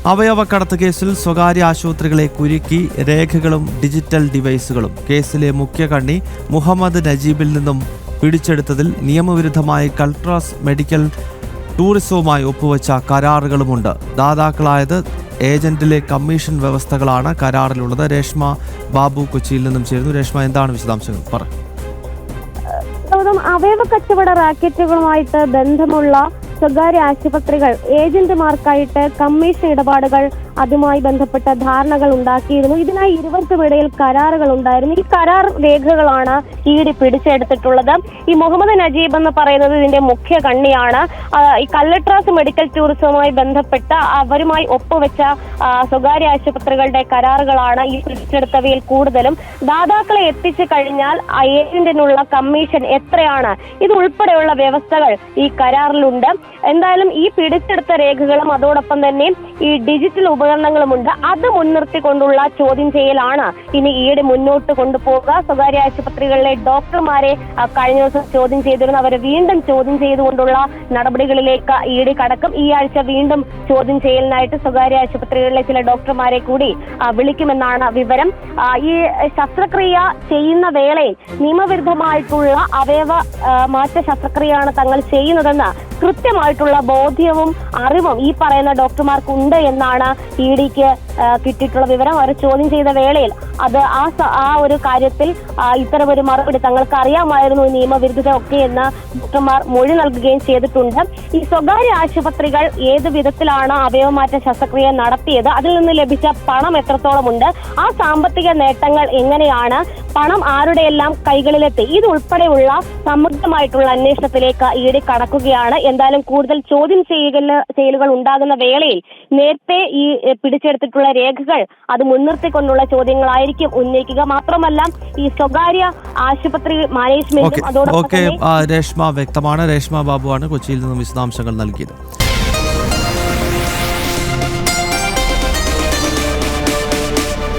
അവയവക്കടത്ത് കേസിൽ സ്വകാര്യ ആശുപത്രികളെ കുരുക്കി രേഖകളും ഡിജിറ്റൽ ഡിവൈസുകളും. കേസിലെ മുഖ്യ കണ്ണി മുഹമ്മദ് നജീബിൽ നിന്നും പിടിച്ചെടുത്തതിൽ നിയമവിരുദ്ധമായി കൾട്രാസ് മെഡിക്കൽ ടൂറിസവുമായി ഒപ്പുവെച്ച കരാറുകളുമുണ്ട്. ദാതാക്കളായത് ഏജന്റിലെ കമ്മീഷൻ വ്യവസ്ഥകളാണ് കരാറിലുള്ളത്. രേഷ്മ ബാബു കൊച്ചിയിൽ നിന്നും ചേരുന്നു. രേഷ്മ, എന്താണ് വിശദാംശങ്ങൾ? പറ. അവയവ കച്ചവട റാക്കറ്റുകളുമായിട്ട് ബന്ധമുള്ള സ്വകാര്യ ആശുപത്രികൾ ഏജന്റുമാർക്കായിട്ട് കമ്മീഷൻ ഇടപാടുകൾ അതുമായി ബന്ധപ്പെട്ട ധാരണകൾ ഉണ്ടാക്കിയിരുന്നു. ഇതിനായി ഇരുവർക്കുമിടയിൽ കരാറുകൾ ഉണ്ടായിരുന്നു. ഈ കരാർ രേഖകളാണ് ഈഡി പിടിച്ചെടുത്തിട്ടുള്ളത്. ഈ മുഹമ്മദ് നജീബ് എന്ന് പറയുന്നത് ഇതിന്റെ മുഖ്യ കണ്ണിയാണ്. ഈ കല്ലട്രാസ് മെഡിക്കൽ ടൂറിസവുമായി ബന്ധപ്പെട്ട അവരുമായി ഒപ്പുവെച്ച സ്വകാര്യ ആശുപത്രികളുടെ കരാറുകളാണ് ഈ പിടിച്ചെടുത്തവയിൽ കൂടുതലും. ദാതാക്കളെ എത്തിച്ചു കഴിഞ്ഞാൽ ഏജന്റിനുള്ള കമ്മീഷൻ എത്രയാണ്, ഇത് ഉൾപ്പെടെയുള്ള വ്യവസ്ഥകൾ ഈ കരാറിലുണ്ട്. എന്തായാലും ഈ പിടിച്ചെടുത്ത രേഖകളും അതോടൊപ്പം തന്നെ ഈ ഡിജിറ്റൽ ഉപകരണങ്ങളുമുണ്ട്. അത് മുൻനിർത്തിക്കൊണ്ടുള്ള ചോദ്യം ചെയ്യലാണ് ഇനി ഈയിടെ മുന്നോട്ട് കൊണ്ടുപോകുക. സ്വകാര്യ ആശുപത്രികളിലെ ഡോക്ടർമാരെ കഴിഞ്ഞ ദിവസം ചോദ്യം ചെയ്തിരുന്നു. അവരെ വീണ്ടും ചോദ്യം ചെയ്തുകൊണ്ടുള്ള നടപടികളിലേക്ക് ഈഡി കടക്കും. ഈ ആഴ്ച വീണ്ടും ചോദ്യം ചെയ്യലിനായിട്ട് സ്വകാര്യ ആശുപത്രികളിലെ ചില ഡോക്ടർമാരെ കൂടി വിളിക്കുമെന്നാണ് വിവരം. ഈ ശസ്ത്രക്രിയ ചെയ്യുന്ന വേളയിൽ നിയമവിരുദ്ധമായിട്ടുള്ള അവയവ മാറ്റ ശസ്ത്രക്രിയയാണ് തങ്ങൾ ചെയ്യുന്നതെന്ന് കൃത്യമായിട്ടുള്ള ബോധ്യവും അറിവും ഈ പറയുന്ന ഡോക്ടർമാർക്ക് ഉണ്ട് എന്നാണ് ഇഡിക്ക് കിട്ടിയിട്ടുള്ള വിവരം. അവർ ചോദ്യം ചെയ്ത വേളയിൽ അത് ആ ഒരു കാര്യത്തിൽ ഇത്തരമൊരു മറുപടി തങ്ങൾക്ക് അറിയാമായിരുന്നു നിയമവിരുദ്ധത ഒക്കെ എന്ന് ഡോക്ടർമാർ മൊഴി നൽകുകയും ചെയ്തിട്ടുണ്ട്. ഈ സ്വകാര്യ ആശുപത്രികൾ ഏത് വിധത്തിലാണ് അവയവമാറ്റ ശസ്ത്രക്രിയ നടത്തിയത്, അതിൽ നിന്ന് ലഭിച്ച പണം എത്രത്തോളമുണ്ട്, ആ സാമ്പത്തിക നേട്ടങ്ങൾ എങ്ങനെയാണ്, പണം ആരുടെയെല്ലാം കൈകളിലെത്തി, ഇതുൾപ്പെടെയുള്ള സമഗ്രമായിട്ടുള്ള അന്വേഷണത്തിലേക്ക് ഈഡി കടക്കുകയാണ്. എന്തായാലും കൂടുതൽ ചോദ്യം ചെയ്യലുകൾ ഉണ്ടാകുന്ന വേളയിൽ നേരത്തെ ഈ പിടിച്ചെടുത്തിട്ടുള്ള രേഖകൾ അത് മുൻനിർത്തിക്കൊണ്ടുള്ള ചോദ്യങ്ങളായിരിക്കും ഉന്നയിക്കുക. മാത്രമല്ല ഈ സ്വകാര്യ ആശുപത്രി മാനേജ്മെന്റും അതോടൊപ്പം രേഷ്മ വ്യക്തമാണ്. രേഷ്മ ബാബുവാണ് കൊച്ചിയിൽ നിന്നും വിശദാംശങ്ങൾ നൽകിയത്.